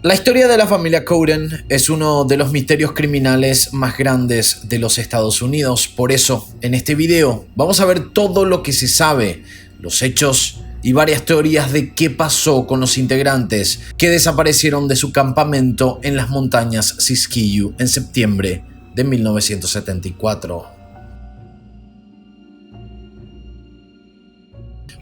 La historia de la familia Coden es uno de los misterios criminales más grandes de los Estados Unidos. Por eso, en este video vamos a ver todo lo que se sabe, los hechos y varias teorías de qué pasó con los integrantes que desaparecieron de su campamento en las montañas Siskiyou en septiembre de 1974.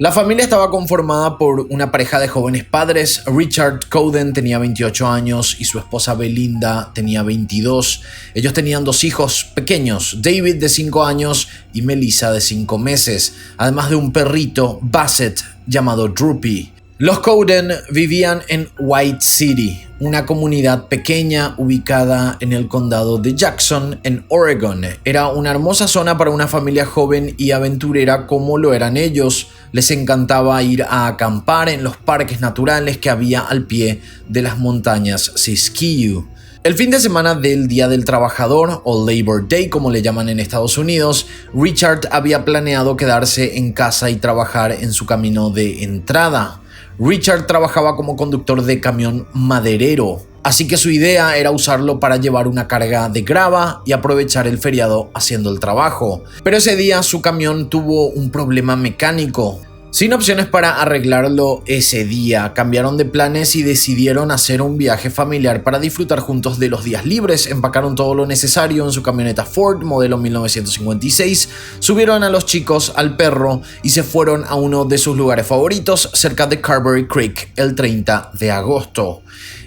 La familia estaba conformada por una pareja de jóvenes padres. Richard Coden tenía 28 años y su esposa Belinda tenía 22. Ellos tenían dos hijos pequeños, David de 5 años y Melissa de 5 meses, además de un perrito, Bassett, llamado Droopy. Los Coden vivían en White City, una comunidad pequeña ubicada en el condado de Jackson, en Oregon. Era una hermosa zona para una familia joven y aventurera como lo eran ellos. Les encantaba ir a acampar en los parques naturales que había al pie de las montañas Siskiyou. El fin de semana del Día del Trabajador, o Labor Day como le llaman en Estados Unidos, Richard había planeado quedarse en casa y trabajar en su camino de entrada. Richard trabajaba como conductor de camión maderero, así que su idea era usarlo para llevar una carga de grava y aprovechar el feriado haciendo el trabajo. Pero ese día su camión tuvo un problema mecánico. Sin opciones para arreglarlo ese día, cambiaron de planes y decidieron hacer un viaje familiar para disfrutar juntos de los días libres. Empacaron todo lo necesario en su camioneta Ford modelo 1956, subieron a los chicos, al perro y se fueron a uno de sus lugares favoritos cerca de Carberry Creek el 30 de agosto.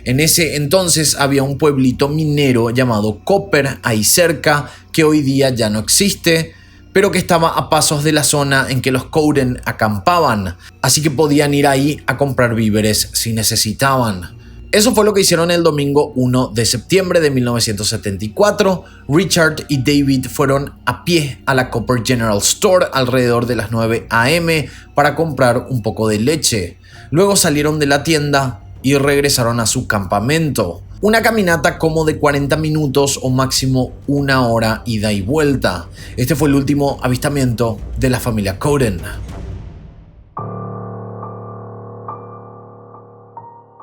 En ese entonces había un pueblito minero llamado Copper ahí cerca, que hoy día ya no existe, pero que estaba a pasos de la zona en que los Coden acampaban, así que podían ir ahí a comprar víveres si necesitaban. Eso fue lo que hicieron el domingo 1 de septiembre de 1974. Richard y David fueron a pie a la Copper General Store alrededor de las 9 a.m. para comprar un poco de leche. Luego salieron de la tienda y regresaron a su campamento. Una caminata como de 40 minutos o máximo una hora ida y vuelta. Este fue el último avistamiento de la familia Coden.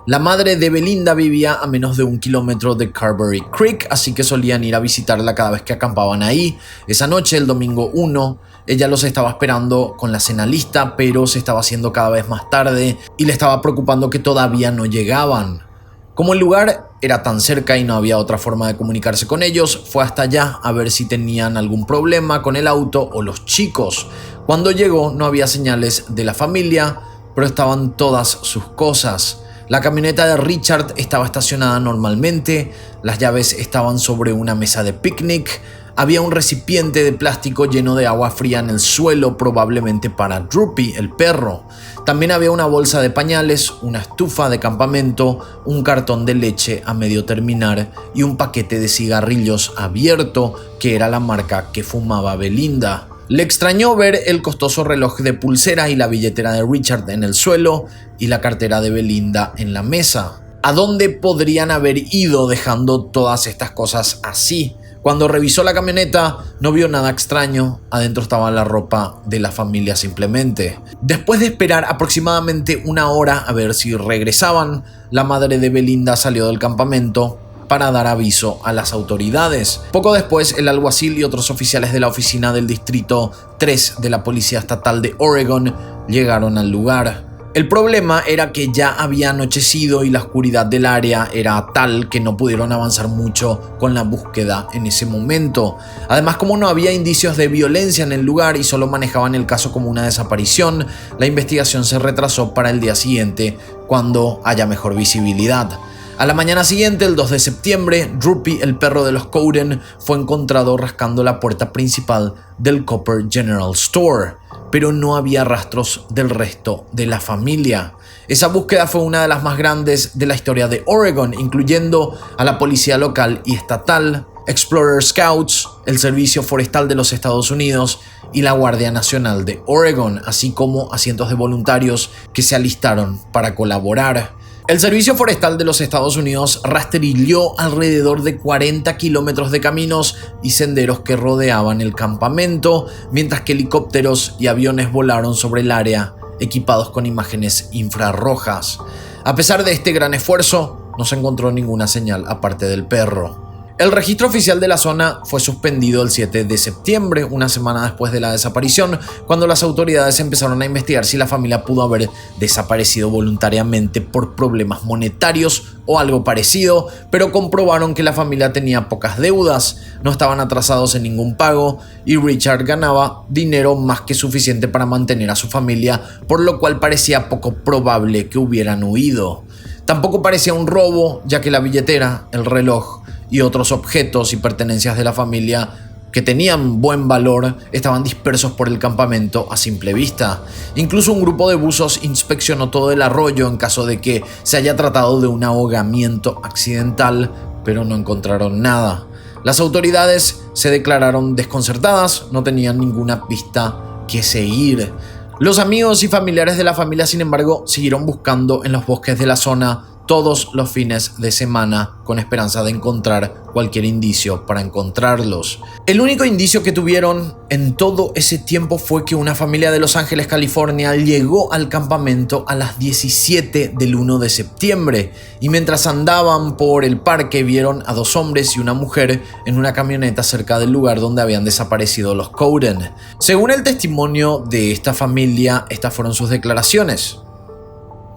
La madre de Belinda vivía a menos de 1 kilómetro de Carberry Creek, así que solían ir a visitarla cada vez que acampaban ahí. Esa noche, el domingo 1, ella los estaba esperando con la cena lista, pero se estaba haciendo cada vez más tarde y le estaba preocupando que todavía no llegaban. Como el lugar era tan cerca y no había otra forma de comunicarse con ellos, fue hasta allá a ver si tenían algún problema con el auto o los chicos. Cuando llegó no había señales de la familia, pero estaban todas sus cosas. La camioneta de Richard estaba estacionada normalmente, las llaves estaban sobre una mesa de picnic, había un recipiente de plástico lleno de agua fría en el suelo, probablemente para Droopy, el perro. También había una bolsa de pañales, una estufa de campamento, un cartón de leche a medio terminar y un paquete de cigarrillos abierto, que era la marca que fumaba Belinda. Le extrañó ver el costoso reloj de pulsera y la billetera de Richard en el suelo y la cartera de Belinda en la mesa. ¿A dónde podrían haber ido dejando todas estas cosas así? Cuando revisó la camioneta no vio nada extraño, adentro estaba la ropa de la familia simplemente. Después de esperar aproximadamente una hora a ver si regresaban, la madre de Belinda salió del campamento para dar aviso a las autoridades. Poco después, el alguacil y otros oficiales de la oficina del distrito 3 de la Policía Estatal de Oregon llegaron al lugar. El problema era que ya había anochecido y la oscuridad del área era tal que no pudieron avanzar mucho con la búsqueda en ese momento. Además, como no había indicios de violencia en el lugar y solo manejaban el caso como una desaparición, la investigación se retrasó para el día siguiente, cuando haya mejor visibilidad. A la mañana siguiente, el 2 de septiembre, Droopy, el perro de los Coden, fue encontrado rascando la puerta principal del Copper General Store, pero no había rastros del resto de la familia. Esa búsqueda fue una de las más grandes de la historia de Oregon, incluyendo a la policía local y estatal, Explorer Scouts, el Servicio Forestal de los Estados Unidos y la Guardia Nacional de Oregon, así como a cientos de voluntarios que se alistaron para colaborar. El Servicio Forestal de los Estados Unidos rastrilló alrededor de 40 kilómetros de caminos y senderos que rodeaban el campamento, mientras que helicópteros y aviones volaron sobre el área, equipados con imágenes infrarrojas. A pesar de este gran esfuerzo, no se encontró ninguna señal aparte del perro. El registro oficial de la zona fue suspendido el 7 de septiembre, una semana después de la desaparición, cuando las autoridades empezaron a investigar si la familia pudo haber desaparecido voluntariamente por problemas monetarios o algo parecido, pero comprobaron que la familia tenía pocas deudas, no estaban atrasados en ningún pago y Richard ganaba dinero más que suficiente para mantener a su familia, por lo cual parecía poco probable que hubieran huido. Tampoco parecía un robo, ya que la billetera, el reloj y otros objetos y pertenencias de la familia que tenían buen valor estaban dispersos por el campamento a simple vista. Incluso un grupo de buzos inspeccionó todo el arroyo en caso de que se haya tratado de un ahogamiento accidental, pero no encontraron nada. Las autoridades se declararon desconcertadas, no tenían ninguna pista que seguir. Los amigos y familiares de la familia, sin embargo, siguieron buscando en los bosques de la zona todos los fines de semana con esperanza de encontrar cualquier indicio para encontrarlos. El único indicio que tuvieron en todo ese tiempo fue que una familia de Los Ángeles, California, llegó al campamento a las 17 del 1 de septiembre y mientras andaban por el parque vieron a 2 hombres y una mujer en una camioneta cerca del lugar donde habían desaparecido los Cowden. Según el testimonio de esta familia, estas fueron sus declaraciones.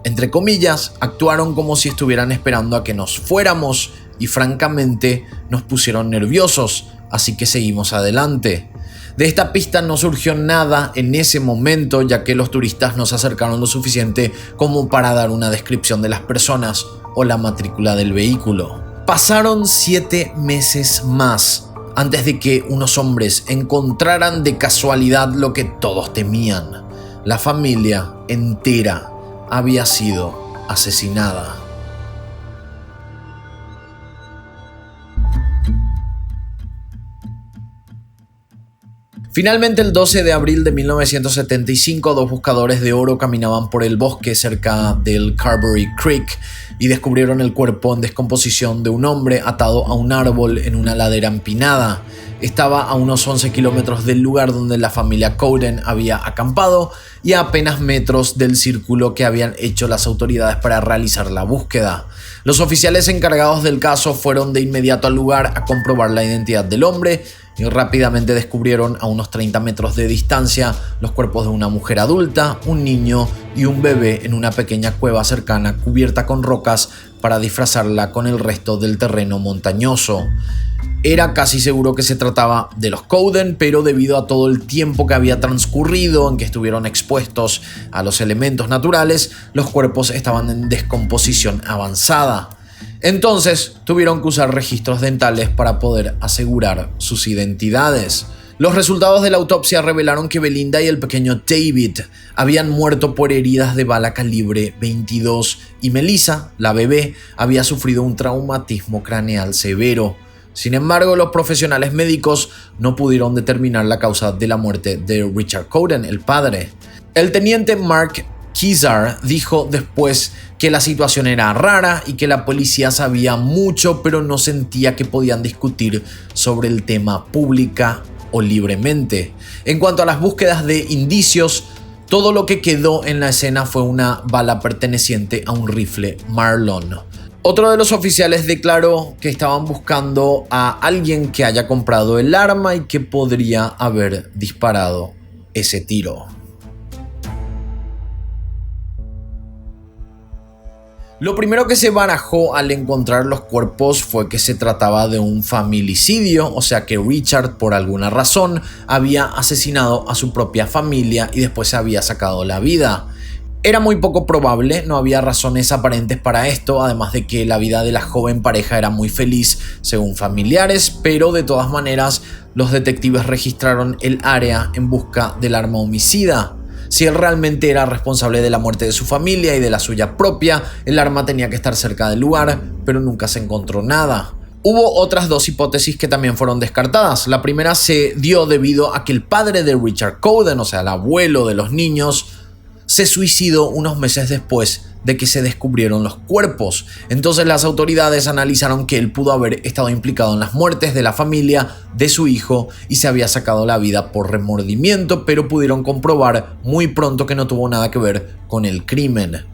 Entre comillas, actuaron como si estuvieran esperando a que nos fuéramos y francamente nos pusieron nerviosos, así que seguimos adelante. De esta pista no surgió nada en ese momento, ya que los turistas no se acercaron lo suficiente como para dar una descripción de las personas o la matrícula del vehículo. Pasaron 7 meses más antes de que unos hombres encontraran de casualidad lo que todos temían. La familia entera había sido asesinada. Finalmente, el 12 de abril de 1975, 2 buscadores de oro caminaban por el bosque cerca del Carberry Creek y descubrieron el cuerpo en descomposición de un hombre atado a un árbol en una ladera empinada. Estaba a unos 11 kilómetros del lugar donde la familia Cowden había acampado y a apenas metros del círculo que habían hecho las autoridades para realizar la búsqueda. Los oficiales encargados del caso fueron de inmediato al lugar a comprobar la identidad del hombre y rápidamente descubrieron a unos 30 metros de distancia los cuerpos de una mujer adulta, un niño y un bebé en una pequeña cueva cercana cubierta con rocas para disfrazarla con el resto del terreno montañoso. Era casi seguro que se trataba de los Cowden, pero debido a todo el tiempo que había transcurrido en que estuvieron expuestos a los elementos naturales, los cuerpos estaban en descomposición avanzada. Entonces tuvieron que usar registros dentales para poder asegurar sus identidades. Los resultados de la autopsia revelaron que Belinda y el pequeño David habían muerto por heridas de bala calibre 22 y Melissa, la bebé, había sufrido un traumatismo craneal severo. Sin embargo, los profesionales médicos no pudieron determinar la causa de la muerte de Richard Cowden, el padre. El teniente Mark Kizar dijo después que la situación era rara y que la policía sabía mucho, pero no sentía que podían discutir sobre el tema pública o libremente. En cuanto a las búsquedas de indicios, todo lo que quedó en la escena fue una bala perteneciente a un rifle Marlin. Otro de los oficiales declaró que estaban buscando a alguien que haya comprado el arma y que podría haber disparado ese tiro. Lo primero que se barajó al encontrar los cuerpos fue que se trataba de un familicidio, o sea que Richard por alguna razón había asesinado a su propia familia y después se había sacado la vida. Era muy poco probable, no había razones aparentes para esto, además de que la vida de la joven pareja era muy feliz según familiares, pero de todas maneras los detectives registraron el área en busca del arma homicida. Si él realmente era responsable de la muerte de su familia y de la suya propia, el arma tenía que estar cerca del lugar, pero nunca se encontró nada. Hubo otras 2 hipótesis que también fueron descartadas. La primera se dio debido a que el padre de Richard Cowden, o sea, el abuelo de los niños, se suicidó unos meses después de que se descubrieron los cuerpos. Entonces las autoridades analizaron que él pudo haber estado implicado en las muertes de la familia de su hijo y se había sacado la vida por remordimiento, pero pudieron comprobar muy pronto que no tuvo nada que ver con el crimen.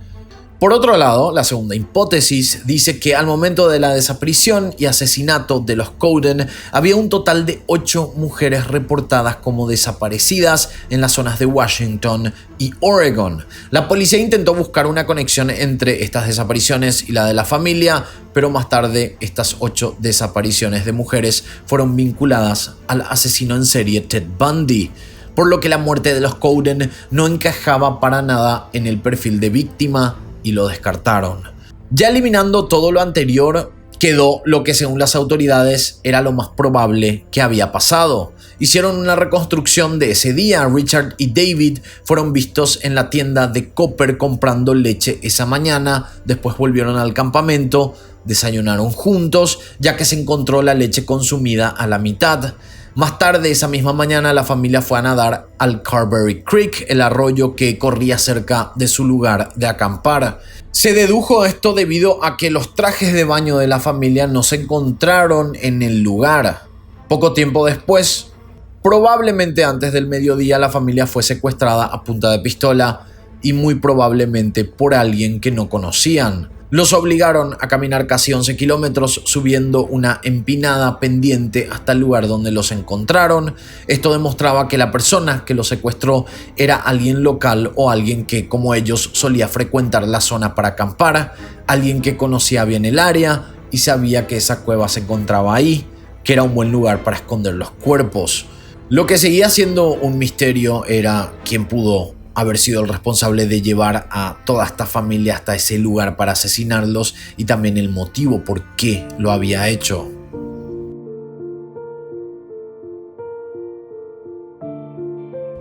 Por otro lado, la segunda hipótesis dice que al momento de la desaparición y asesinato de los Cowden había un total de 8 mujeres reportadas como desaparecidas en las zonas de Washington y Oregon. La policía intentó buscar una conexión entre estas desapariciones y la de la familia, pero más tarde estas 8 desapariciones de mujeres fueron vinculadas al asesino en serie Ted Bundy, por lo que la muerte de los Cowden no encajaba para nada en el perfil de víctima y lo descartaron. Ya eliminando todo lo anterior, quedó lo que según las autoridades era lo más probable que había pasado. Hicieron una reconstrucción de ese día. Richard y David fueron vistos en la tienda de Copper comprando leche esa mañana, después volvieron al campamento, desayunaron juntos, ya que se encontró la leche consumida a la mitad. Más tarde esa misma mañana la familia fue a nadar al Carberry Creek, el arroyo que corría cerca de su lugar de acampar. Se dedujo esto debido a que los trajes de baño de la familia no se encontraron en el lugar. Poco tiempo después, probablemente antes del mediodía, la familia fue secuestrada a punta de pistola y muy probablemente por alguien que no conocían. Los obligaron a caminar casi 11 kilómetros subiendo una empinada pendiente hasta el lugar donde los encontraron. Esto demostraba que la persona que los secuestró era alguien local o alguien que, como ellos, solía frecuentar la zona para acampar, alguien que conocía bien el área y sabía que esa cueva se encontraba ahí, que era un buen lugar para esconder los cuerpos. Lo que seguía siendo un misterio era quién pudo haber sido el responsable de llevar a toda esta familia hasta ese lugar para asesinarlos y también el motivo por qué lo había hecho.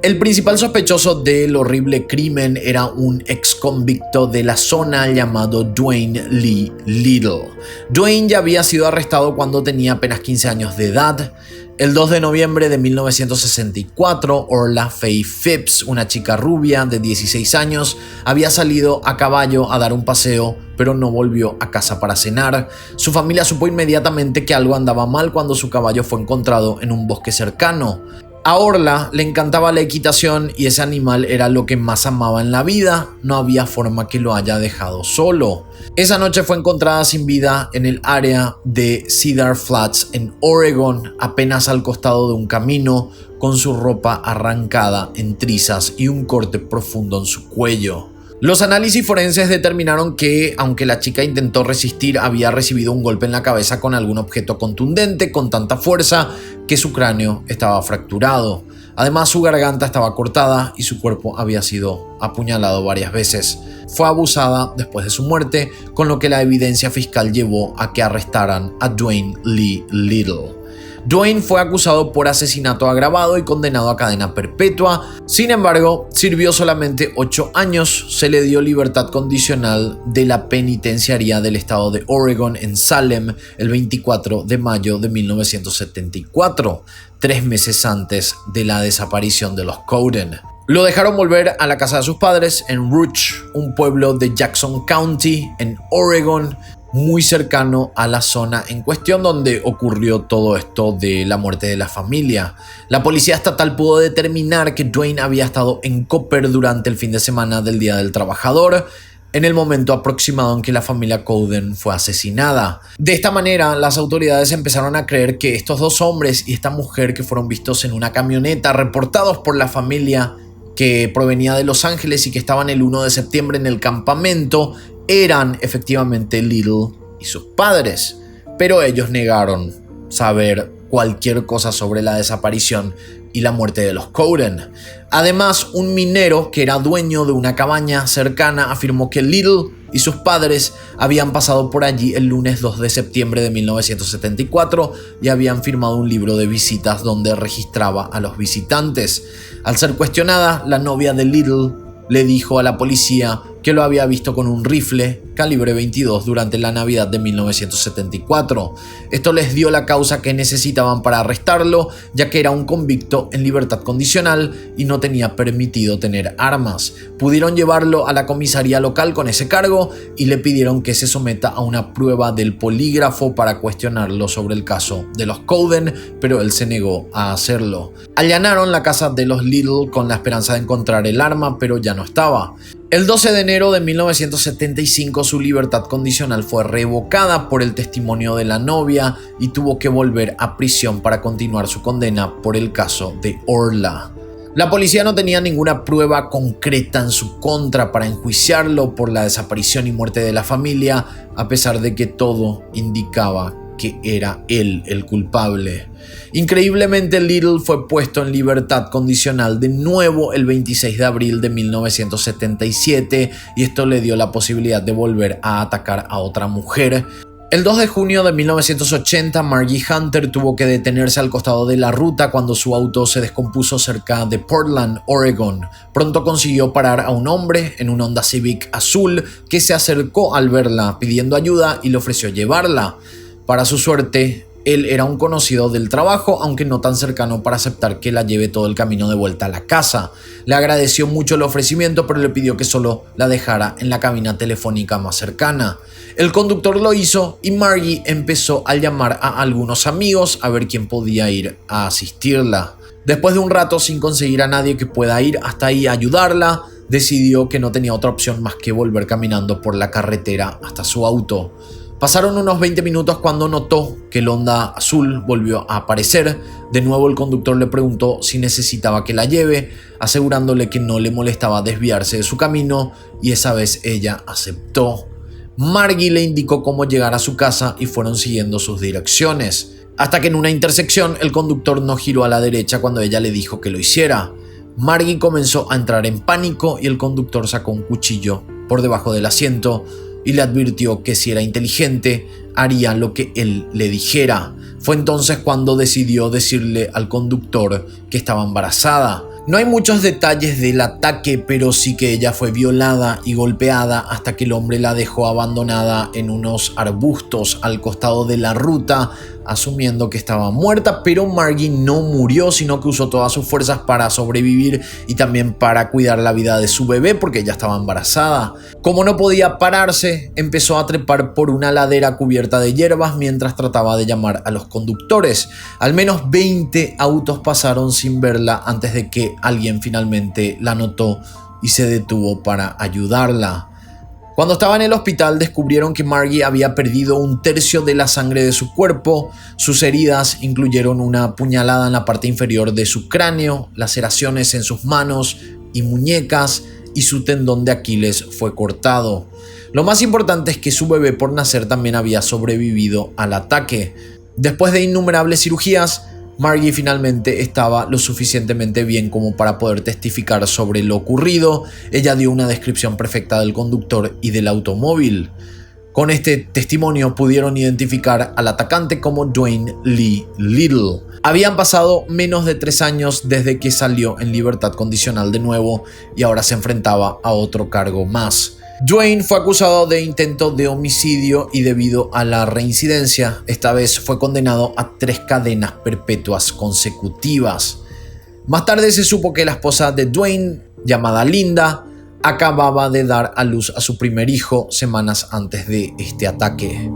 El principal sospechoso del horrible crimen era un ex convicto de la zona llamado Dwayne Lee Little. Dwayne ya había sido arrestado cuando tenía apenas 15 años de edad. El 2 de noviembre de 1964, Orla Faye Phipps, una chica rubia de 16 años, había salido a caballo a dar un paseo, pero no volvió a casa para cenar. Su familia supo inmediatamente que algo andaba mal cuando su caballo fue encontrado en un bosque cercano. A Orla le encantaba la equitación y ese animal era lo que más amaba en la vida. No había forma que lo haya dejado solo. Esa noche fue encontrada sin vida en el área de Cedar Flats en Oregon, apenas al costado de un camino, con su ropa arrancada en trizas y un corte profundo en su cuello. Los análisis forenses determinaron que, aunque la chica intentó resistir, había recibido un golpe en la cabeza con algún objeto contundente con tanta fuerza que su cráneo estaba fracturado. Además, su garganta estaba cortada y su cuerpo había sido apuñalado varias veces. Fue abusada después de su muerte, con lo que la evidencia fiscal llevó a que arrestaran a Dwayne Lee Little. Dwayne fue acusado por asesinato agravado y condenado a cadena perpetua. Sin embargo, sirvió solamente 8 años. Se le dio libertad condicional de la penitenciaría del estado de Oregon en Salem el 24 de mayo de 1974, 3 meses antes de la desaparición de los Cowden. Lo dejaron volver a la casa de sus padres en Rouge, un pueblo de Jackson County en Oregon, muy cercano a la zona en cuestión donde ocurrió todo esto de la muerte de la familia. La policía estatal pudo determinar que Dwayne había estado en Copper durante el fin de semana del Día del Trabajador, en el momento aproximado en que la familia Cowden fue asesinada. De esta manera, las autoridades empezaron a creer que estos 2 hombres y esta mujer que fueron vistos en una camioneta, reportados por la familia que provenía de Los Ángeles y que estaban el 1 de septiembre en el campamento, eran efectivamente Little y sus padres, pero ellos negaron saber cualquier cosa sobre la desaparición y la muerte de los Cowden. Además, un minero que era dueño de una cabaña cercana afirmó que Little y sus padres habían pasado por allí el lunes 2 de septiembre de 1974 y habían firmado un libro de visitas donde registraba a los visitantes. Al ser cuestionada, la novia de Little le dijo a la policía que lo había visto con un rifle calibre 22 durante la Navidad de 1974. Esto les dio la causa que necesitaban para arrestarlo, ya que era un convicto en libertad condicional y no tenía permitido tener armas. Pudieron llevarlo a la comisaría local con ese cargo y le pidieron que se someta a una prueba del polígrafo para cuestionarlo sobre el caso de los Cowden, pero él se negó a hacerlo. Allanaron la casa de los Little con la esperanza de encontrar el arma, pero ya no estaba. El 12 de enero de 1975 su libertad condicional fue revocada por el testimonio de la novia y tuvo que volver a prisión para continuar su condena por el caso de Orla. La policía no tenía ninguna prueba concreta en su contra para enjuiciarlo por la desaparición y muerte de la familia, a pesar de que todo indicaba que era él el culpable. Increíblemente, Little fue puesto en libertad condicional de nuevo el 26 de abril de 1977 y esto le dio la posibilidad de volver a atacar a otra mujer. El 2 de junio de 1980, Margie Hunter tuvo que detenerse al costado de la ruta cuando su auto se descompuso cerca de Portland, Oregon. Pronto consiguió parar a un hombre en un Honda Civic azul que se acercó al verla pidiendo ayuda y le ofreció llevarla. Para su suerte, él era un conocido del trabajo, aunque no tan cercano para aceptar que la lleve todo el camino de vuelta a la casa. Le agradeció mucho el ofrecimiento, pero le pidió que solo la dejara en la cabina telefónica más cercana. El conductor lo hizo y Margie empezó a llamar a algunos amigos a ver quién podía ir a asistirla. Después de un rato sin conseguir a nadie que pueda ir hasta ahí a ayudarla, decidió que no tenía otra opción más que volver caminando por la carretera hasta su auto. Pasaron unos 20 minutos cuando notó que el Honda azul volvió a aparecer. De nuevo el conductor le preguntó si necesitaba que la lleve, asegurándole que no le molestaba desviarse de su camino, y esa vez ella aceptó. Margie le indicó cómo llegar a su casa y fueron siguiendo sus direcciones, hasta que en una intersección el conductor no giró a la derecha cuando ella le dijo que lo hiciera. Margie comenzó a entrar en pánico y el conductor sacó un cuchillo por debajo del asiento y le advirtió que si era inteligente haría lo que él le dijera. Fue entonces cuando decidió decirle al conductor que estaba embarazada. No hay muchos detalles del ataque, pero sí que ella fue violada y golpeada hasta que el hombre la dejó abandonada en unos arbustos al costado de la ruta, asumiendo que estaba muerta, pero Margie no murió, sino que usó todas sus fuerzas para sobrevivir y también para cuidar la vida de su bebé porque ella estaba embarazada. Como no podía pararse, empezó a trepar por una ladera cubierta de hierbas mientras trataba de llamar a los conductores. Al menos 20 autos pasaron sin verla antes de que alguien finalmente la notó y se detuvo para ayudarla. Cuando estaba en el hospital descubrieron que Margie había perdido un tercio de la sangre de su cuerpo. Sus heridas incluyeron una puñalada en la parte inferior de su cráneo, laceraciones en sus manos y muñecas, y su tendón de Aquiles fue cortado. Lo más importante es que su bebé por nacer también había sobrevivido al ataque. Después de innumerables cirugías, Margie finalmente estaba lo suficientemente bien como para poder testificar sobre lo ocurrido. Ella dio una descripción perfecta del conductor y del automóvil. Con este testimonio pudieron identificar al atacante como Dwayne Lee Little. Habían pasado menos de 3 años desde que salió en libertad condicional de nuevo y ahora se enfrentaba a otro cargo más. Dwayne fue acusado de intento de homicidio y debido a la reincidencia, esta vez fue condenado a 3 cadenas perpetuas consecutivas. Más tarde se supo que la esposa de Dwayne, llamada Linda, acababa de dar a luz a su primer hijo semanas antes de este ataque.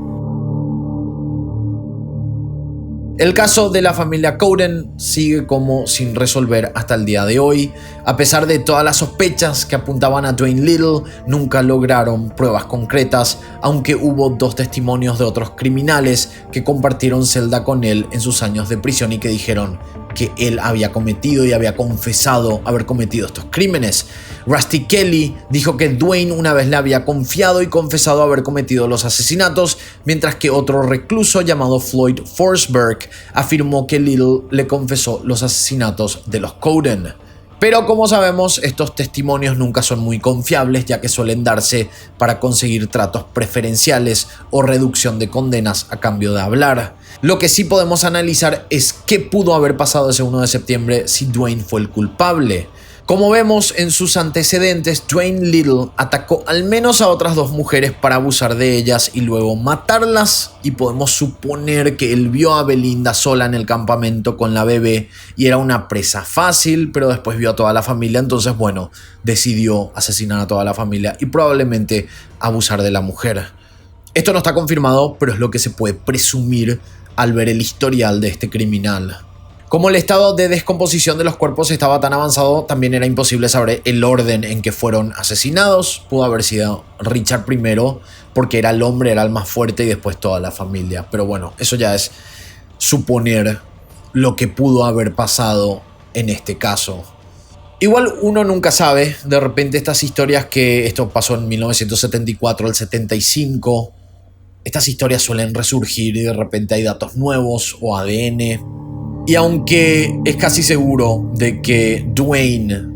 El caso de la familia Coden sigue como sin resolver hasta el día de hoy. A pesar de todas las sospechas que apuntaban a Dwayne Little, nunca lograron pruebas concretas, aunque hubo 2 testimonios de otros criminales que compartieron celda con él en sus años de prisión y que dijeron que él había cometido y había confesado haber cometido estos crímenes. Rusty Kelly dijo que Dwayne una vez le había confiado y confesado haber cometido los asesinatos, mientras que otro recluso llamado Floyd Forsberg afirmó que Little le confesó los asesinatos de los Coden. Pero como sabemos, estos testimonios nunca son muy confiables, ya que suelen darse para conseguir tratos preferenciales o reducción de condenas a cambio de hablar. Lo que sí podemos analizar es qué pudo haber pasado ese 1 de septiembre si Dwayne fue el culpable. Como vemos en sus antecedentes, Dwayne Little atacó al menos a otras 2 mujeres para abusar de ellas y luego matarlas, y podemos suponer que él vio a Belinda sola en el campamento con la bebé y era una presa fácil, pero después vio a toda la familia, entonces bueno, decidió asesinar a toda la familia y probablemente abusar de la mujer. Esto no está confirmado, pero es lo que se puede presumir al ver el historial de este criminal. Como el estado de descomposición de los cuerpos estaba tan avanzado, también era imposible saber el orden en que fueron asesinados. Pudo haber sido Richard primero, porque era el hombre, era el más fuerte, y después toda la familia. Pero bueno, eso ya es suponer lo que pudo haber pasado en este caso. Igual uno nunca sabe, de repente estas historias que esto pasó en 1974 al 75, estas historias suelen resurgir y de repente hay datos nuevos o ADN. Y aunque es casi seguro de que Dwayne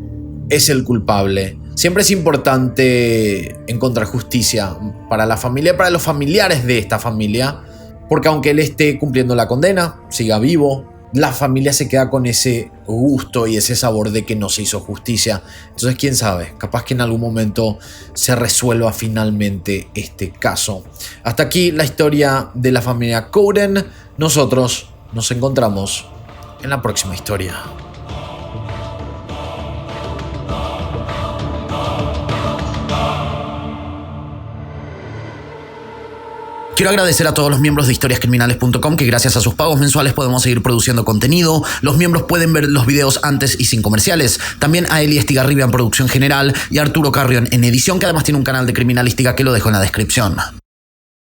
es el culpable, siempre es importante encontrar justicia para la familia, para los familiares de esta familia, porque aunque él esté cumpliendo la condena, siga vivo, la familia se queda con ese gusto y ese sabor de que no se hizo justicia. Entonces, quién sabe, capaz que en algún momento se resuelva finalmente este caso. Hasta aquí la historia de la familia Coden. Nosotros nos encontramos en la próxima historia. Quiero agradecer a todos los miembros de historiascriminales.com que gracias a sus pagos mensuales podemos seguir produciendo contenido. Los miembros pueden ver los videos antes y sin comerciales. También a Eli Estigarribia en producción general y a Arturo Carrión en edición, que además tiene un canal de criminalística que lo dejo en la descripción.